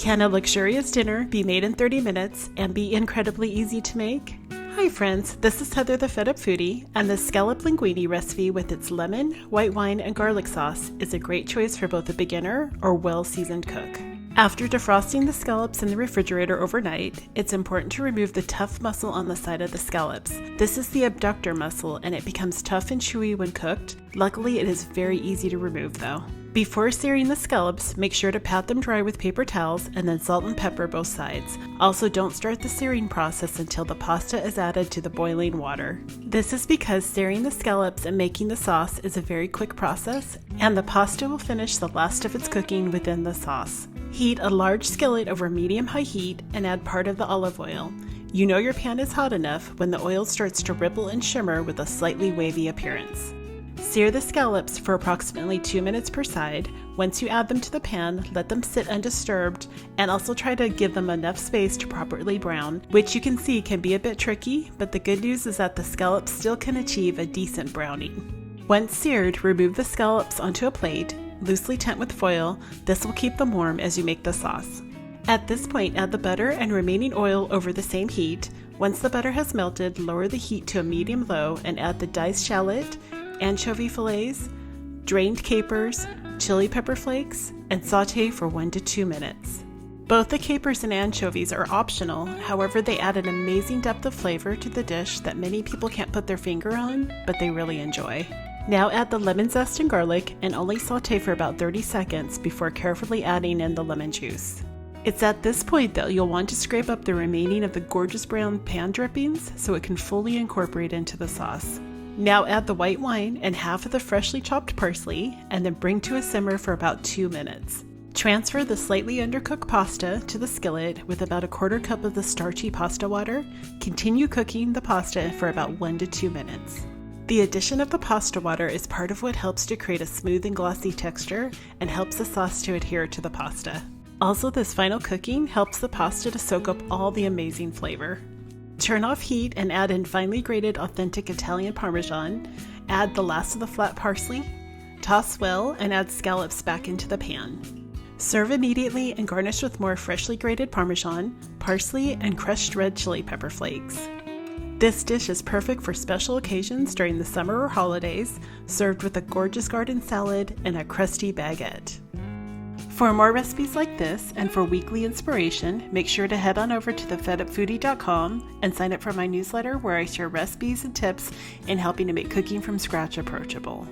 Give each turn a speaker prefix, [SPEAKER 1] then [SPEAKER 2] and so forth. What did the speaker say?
[SPEAKER 1] Can a luxurious dinner be made in 30 minutes and be incredibly easy to make? Hi friends, this is Heather the Fed Up Foodie, and the Scallop Linguine recipe with its lemon, white wine, and garlic sauce is a great choice for both a beginner or well-seasoned cook. After defrosting the scallops in the refrigerator overnight, it's important to remove the tough muscle on the side of the scallops. This is the abductor muscle, and it becomes tough and chewy when cooked. Luckily, it is very easy to remove though. Before searing the scallops, make sure to pat them dry with paper towels and then salt and pepper both sides. Also, don't start the searing process until the pasta is added to the boiling water. This is because searing the scallops and making the sauce is a very quick process, and the pasta will finish the last of its cooking within the sauce. Heat a large skillet over medium-high heat and add part of the olive oil. You know your pan is hot enough when the oil starts to ripple and shimmer with a slightly wavy appearance. Sear the scallops for approximately 2 minutes per side. Once you add them to the pan, let them sit undisturbed, and also try to give them enough space to properly brown, which you can see can be a bit tricky, but the good news is that the scallops still can achieve a decent browning. Once seared, remove the scallops onto a plate, loosely tent with foil. This will keep them warm as you make the sauce. At this point, add the butter and remaining oil over the same heat. Once the butter has melted, lower the heat to a medium-low and add the diced shallot, anchovy fillets, drained capers, chili pepper flakes, and saute for 1 to 2 minutes. Both the capers and anchovies are optional, however they add an amazing depth of flavor to the dish that many people can't put their finger on, but they really enjoy. Now add the lemon zest and garlic and only saute for about 30 seconds before carefully adding in the lemon juice. It's at this point that you'll want to scrape up the remaining of the gorgeous brown pan drippings so it can fully incorporate into the sauce. Now add the white wine and half of the freshly chopped parsley and then bring to a simmer for about 2 minutes. Transfer the slightly undercooked pasta to the skillet with about a 1/4 cup of the starchy pasta water. Continue cooking the pasta for about 1 to 2 minutes. The addition of the pasta water is part of what helps to create a smooth and glossy texture and helps the sauce to adhere to the pasta. Also, this final cooking helps the pasta to soak up all the amazing flavor. Turn off heat and add in finely grated authentic Italian Parmesan. Add the last of the flat parsley. Toss well and add scallops back into the pan. Serve immediately and garnish with more freshly grated Parmesan, parsley, and crushed red chili pepper flakes. This dish is perfect for special occasions during the summer or holidays, served with a gorgeous garden salad and a crusty baguette. For more recipes like this and for weekly inspiration, make sure to head on over to thefedupfoodie.com and sign up for my newsletter where I share recipes and tips in helping to make cooking from scratch approachable.